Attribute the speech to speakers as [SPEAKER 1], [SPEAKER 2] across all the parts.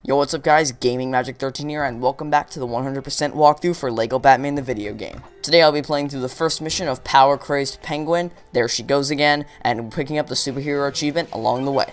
[SPEAKER 1] Yo, what's up guys, Gaming Magic 13 here, and welcome back to the 100% walkthrough for LEGO Batman the video game. Today I'll be playing through the first mission of Power Crazed Penguin, there she goes again, and picking up the superhero achievement along the way.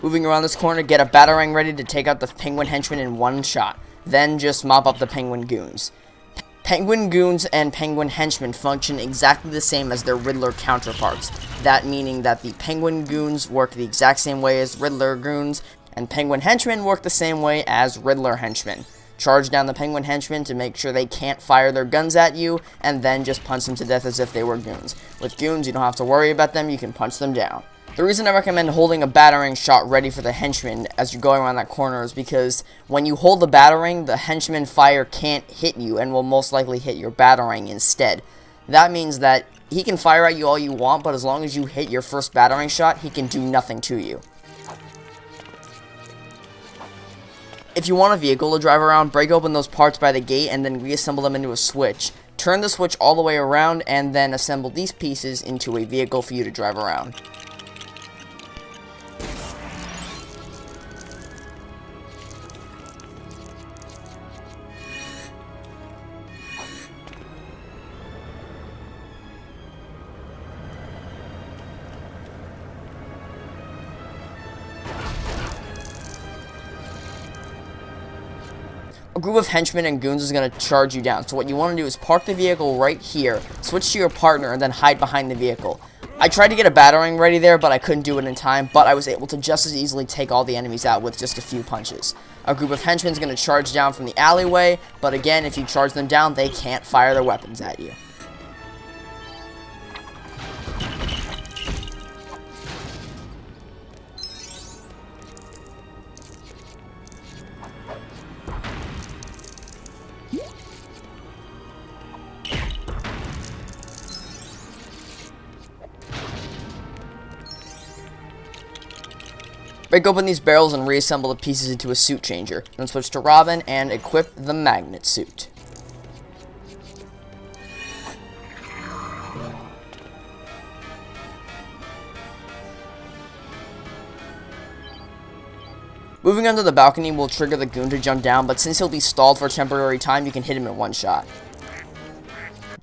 [SPEAKER 1] Moving around this corner, get a batarang ready to take out the penguin henchman in one shot. Then just mop up the penguin goons. Penguin goons and penguin henchmen function exactly the same as their Riddler counterparts. That meaning that the penguin goons work the exact same way as Riddler goons, and penguin henchmen work the same way as Riddler henchmen. Charge down the penguin henchmen to make sure they can't fire their guns at you, and then just punch them to death as if they were goons. With goons, you don't have to worry about them, you can punch them down. The reason I recommend holding a batarang shot ready for the henchman as you're going around that corner is because when you hold the batarang, the henchman fire can't hit you and will most likely hit your batarang instead. That means that he can fire at you all you want, but as long as you hit your first batarang shot, he can do nothing to you. If you want a vehicle to drive around, break open those parts by the gate and then reassemble them into a switch. Turn the switch all the way around and then assemble these pieces into a vehicle for you to drive around. A group of henchmen and goons is going to charge you down, so what you want to do is park the vehicle right here, switch to your partner, and then hide behind the vehicle. I tried to get a batarang ready there, but I couldn't do it in time, but I was able to just as easily take all the enemies out with just a few punches. A group of henchmen is going to charge down from the alleyway, but again, if you charge them down, they can't fire their weapons at you. Break open these barrels and reassemble the pieces into a suit changer. Then switch to Robin and equip the magnet suit. Moving onto the balcony will trigger the goon to jump down, but since he'll be stalled for a temporary time, you can hit him in one shot.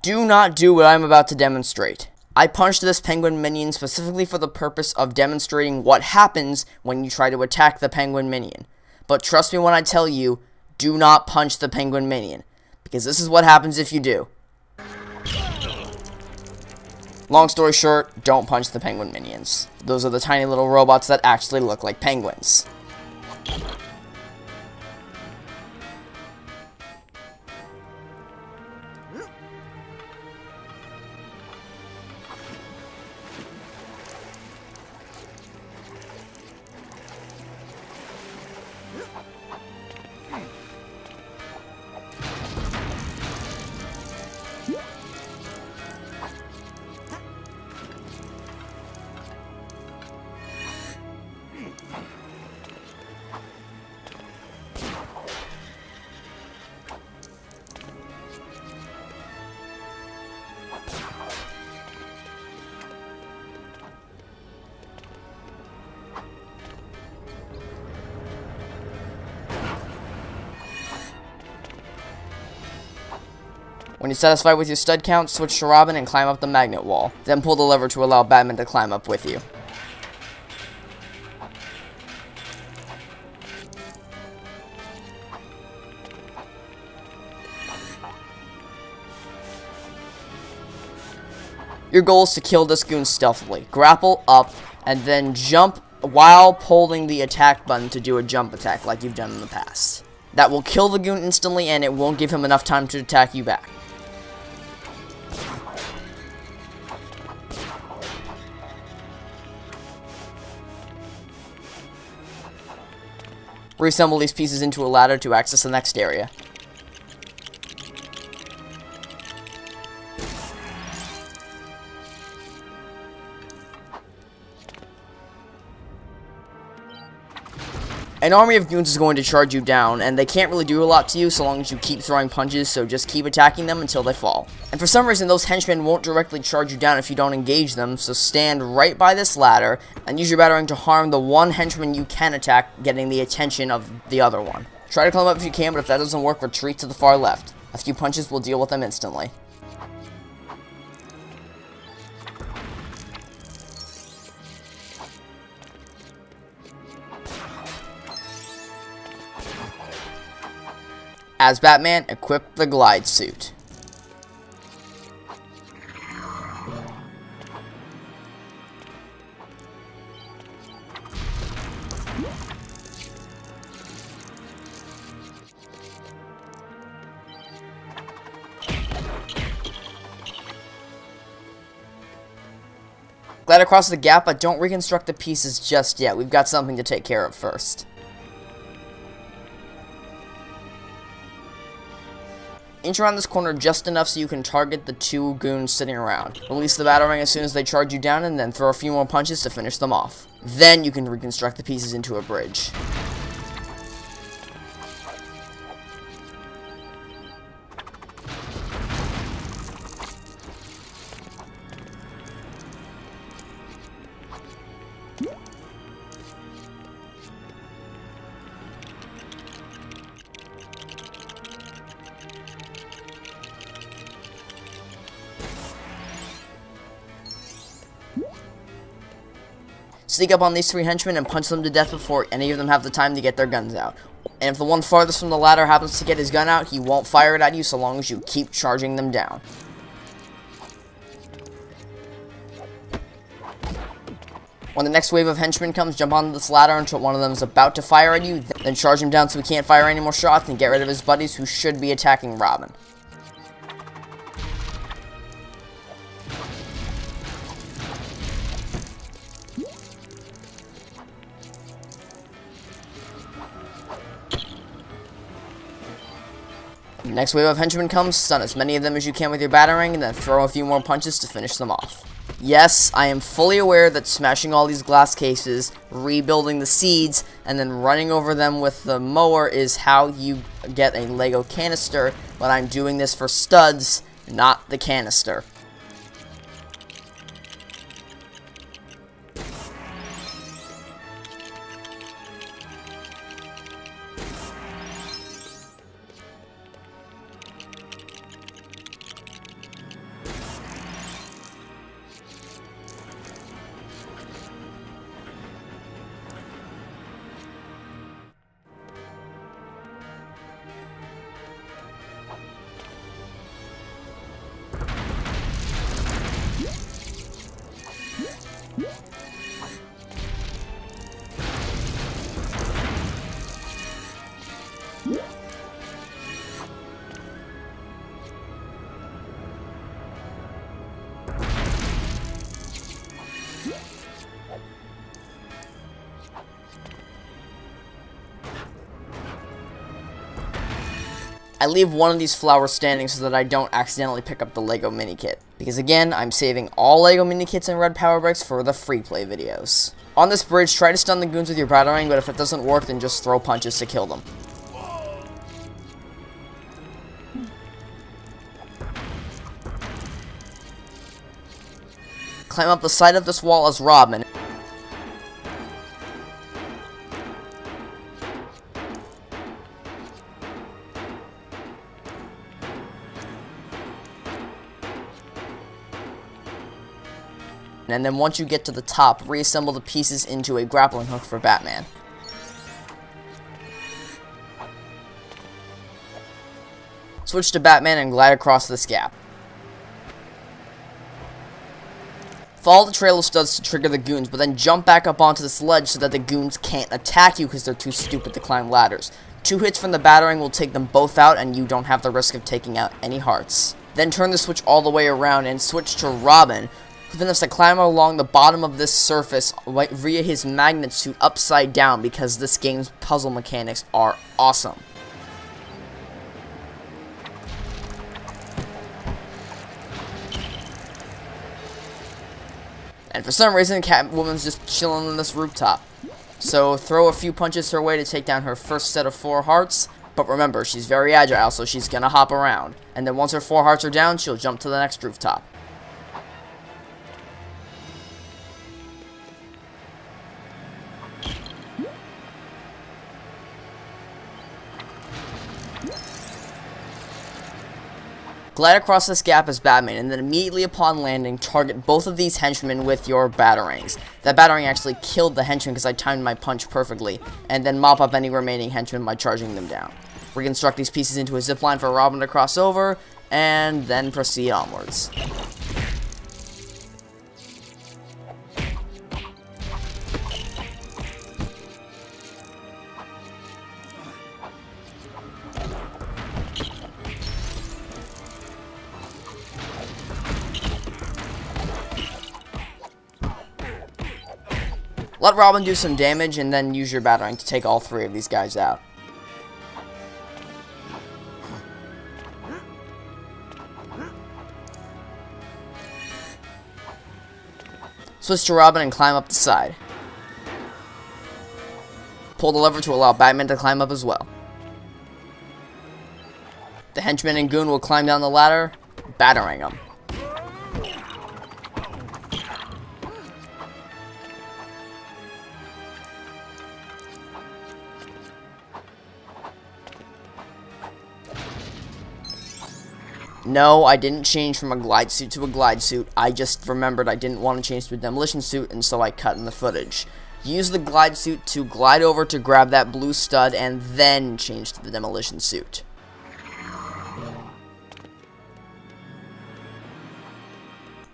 [SPEAKER 1] Do not do what I'm about to demonstrate. I punched this penguin minion specifically for the purpose of demonstrating what happens when you try to attack the penguin minion. But trust me when I tell you, do not punch the penguin minion, because this is what happens if you do. Long story short, don't punch the penguin minions. Those are the tiny little robots that actually look like penguins. When you're satisfied with your stud count, switch to Robin and climb up the magnet wall. Then pull the lever to allow Batman to climb up with you. Your goal is to kill this goon stealthily. Grapple up, and then jump while holding the attack button to do a jump attack like you've done in the past. That will kill the goon instantly, and it won't give him enough time to attack you back. Reassemble these pieces into a ladder to access the next area. An army of goons is going to charge you down, and they can't really do a lot to you so long as you keep throwing punches, so just keep attacking them until they fall. And for some reason, those henchmen won't directly charge you down if you don't engage them, so stand right by this ladder, and use your battering to harm the one henchman you can attack, getting the attention of the other one. Try to climb up if you can, but if that doesn't work, retreat to the far left. A few punches will deal with them instantly. As Batman, equip the glide suit. Glide across the gap, but don't reconstruct the pieces just yet. We've got something to take care of first. Inch around this corner just enough so you can target the two goons sitting around. Release the battering as soon as they charge you down, and then throw a few more punches to finish them off. Then you can reconstruct the pieces into a bridge. Sneak up on these three henchmen and punch them to death before any of them have the time to get their guns out. And if the one farthest from the ladder happens to get his gun out, he won't fire it at you so long as you keep charging them down. When the next wave of henchmen comes, jump onto this ladder until one of them is about to fire at you, then charge him down so he can't fire any more shots and get rid of his buddies who should be attacking Robin. Next wave of henchmen comes, stun as many of them as you can with your battering, and then throw a few more punches to finish them off. Yes, I am fully aware that smashing all these glass cases, rebuilding the seeds, and then running over them with the mower is how you get a Lego canister, but I'm doing this for studs, not the canister. I leave one of these flowers standing so that I don't accidentally pick up the Lego mini kit. Because again, I'm saving all Lego mini kits and red power bricks for the free play videos. On this bridge, try to stun the goons with your batarang, but if it doesn't work, then just throw punches to kill them. Climb up the side of this wall as Robin. And then once you get to the top, reassemble the pieces into a grappling hook for Batman. Switch to Batman and glide across this gap. Follow the trail of studs to trigger the goons, but then jump back up onto this ledge so that the goons can't attack you because they're too stupid to climb ladders. 2 hits from the batarang will take them both out, and you don't have the risk of taking out any hearts. Then turn the switch all the way around and switch to Robin, who then has to climb along the bottom of this surface via his magnet suit upside down because this game's puzzle mechanics are awesome. And for some reason, Catwoman's just chilling on this rooftop. So throw a few punches her way to take down her first set of 4 hearts. But remember, she's very agile, so she's gonna hop around. And then once her 4 hearts are down, she'll jump to the next rooftop. Glide across this gap as Batman, and then immediately upon landing, target both of these henchmen with your batarangs. That batarang actually killed the henchman because I timed my punch perfectly, and then mop up any remaining henchmen by charging them down. Reconstruct these pieces into a zipline for Robin to cross over, and then proceed onwards. Let Robin do some damage, and then use your batarang to take all 3 of these guys out. Switch to Robin and climb up the side. Pull the lever to allow Batman to climb up as well. The henchman and goon will climb down the ladder, batarang them. No, I didn't change from a glide suit to a glide suit. I just remembered I didn't want to change to a demolition suit, and so I cut in the footage. Use the glide suit to glide over to grab that blue stud, and then change to the demolition suit.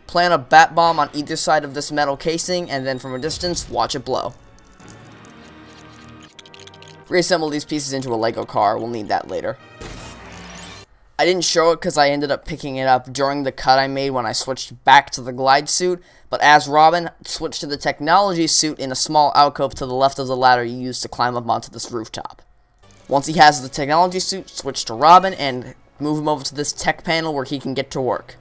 [SPEAKER 1] Plant a bat bomb on either side of this metal casing, and then from a distance, watch it blow. Reassemble these pieces into a Lego car. We'll need that later. I didn't show it because I ended up picking it up during the cut I made when I switched back to the glide suit, but as Robin, switched to the technology suit in a small alcove to the left of the ladder you used to climb up onto this rooftop. Once he has the technology suit, switch to Robin and move him over to this tech panel where he can get to work.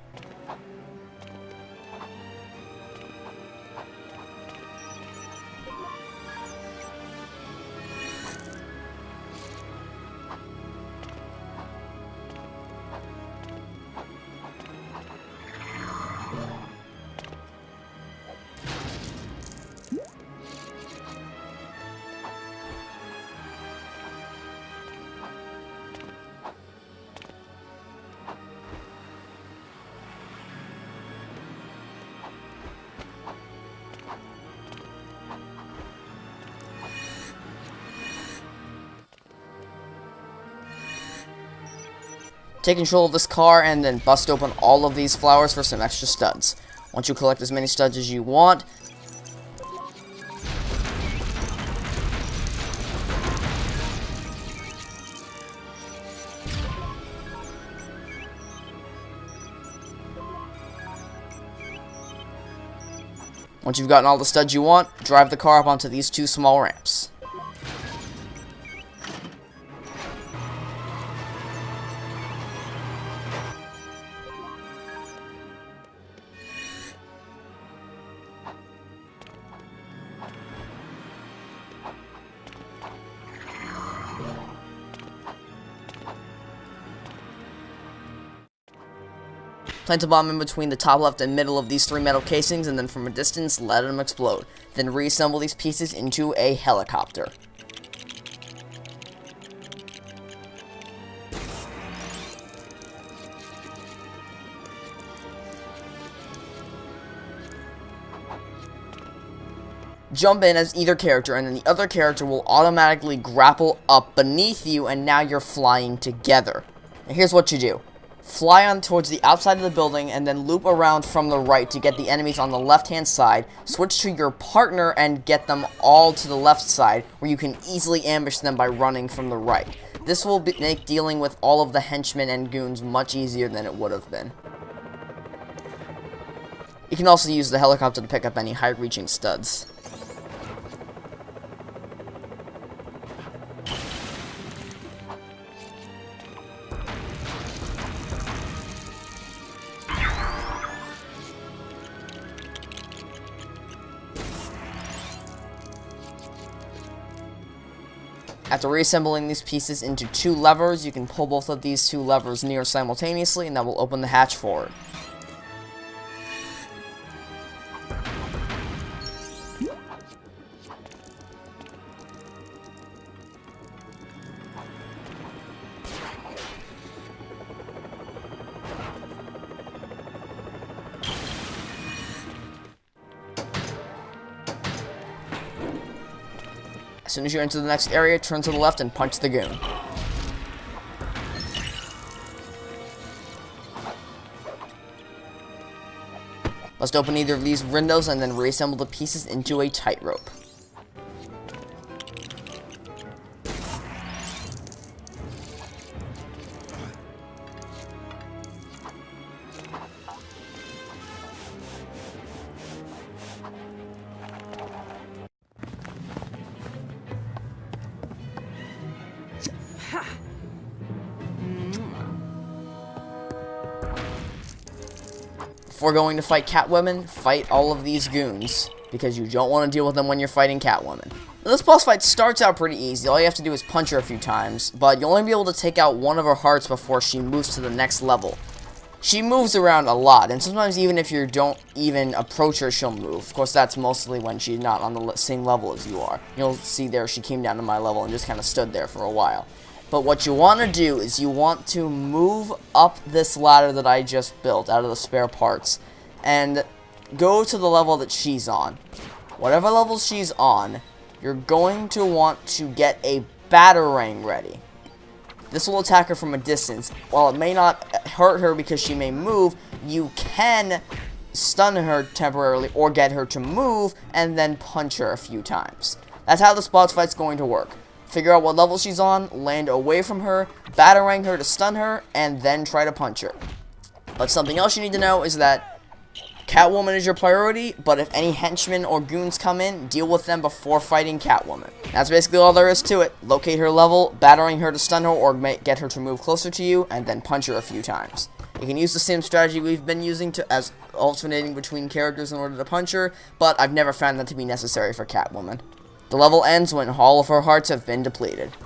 [SPEAKER 1] Take control of this car and then bust open all of these flowers for some extra studs. Once you collect as many studs as you want, Once you've gotten all the studs you want, drive the car up onto these 2 small ramps. Plant a bomb in between the top left and middle of these 3 metal casings, and then from a distance, let them explode. Then reassemble these pieces into a helicopter. Jump in as either character, and then the other character will automatically grapple up beneath you, and now you're flying together. And here's what you do. Fly on towards the outside of the building, and then loop around from the right to get the enemies on the left-hand side. Switch to your partner and get them all to the left side, where you can easily ambush them by running from the right. This will make dealing with all of the henchmen and goons much easier than it would have been. You can also use the helicopter to pick up any high-reaching studs. After reassembling these pieces into 2 levers, you can pull both of these 2 levers near simultaneously, and that will open the hatch forward. As soon as you enter the next area, turn to the left and punch the goon. Bust open either of these windows and then reassemble the pieces into a tightrope. Before going to fight Catwoman, fight all of these goons, because you don't want to deal with them when you're fighting Catwoman. Now, this boss fight starts out pretty easy. All you have to do is punch her a few times, but you'll only be able to take out one of her hearts before she moves to the next level. She moves around a lot, and sometimes even if you don't even approach her, she'll move. Of course, that's mostly when she's not on the same level as you are. You'll see there she came down to my level and just kind of stood there for a while. But what you want to do is you want to move up this ladder that I just built out of the spare parts and go to the level that she's on. Whatever level she's on, you're going to want to get a batarang ready. This will attack her from a distance. While it may not hurt her because she may move, you can stun her temporarily or get her to move and then punch her a few times. That's how this boss fight's going to work. Figure out what level she's on, land away from her, batarang her to stun her, and then try to punch her. But something else you need to know is that Catwoman is your priority, but if any henchmen or goons come in, deal with them before fighting Catwoman. That's basically all there is to it. Locate her level, batarang her to stun her or get her to move closer to you, and then punch her a few times. You can use the same strategy we've been using as alternating between characters in order to punch her, but I've never found that to be necessary for Catwoman. The level ends when all of her hearts have been depleted.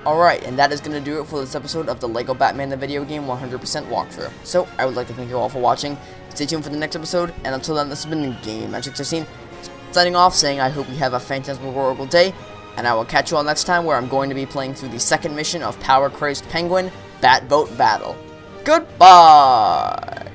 [SPEAKER 1] Alright, and that is going to do it for this episode of the LEGO Batman the Video Game 100% walkthrough. So, I would like to thank you all for watching. Stay tuned for the next episode, and until then, this has been Game Magic 16, signing off, saying I hope you have a phantasmagorical day, and I will catch you all next time, where I'm going to be playing through the second mission of Power Crazed Penguin Bat Boat Battle. Goodbye!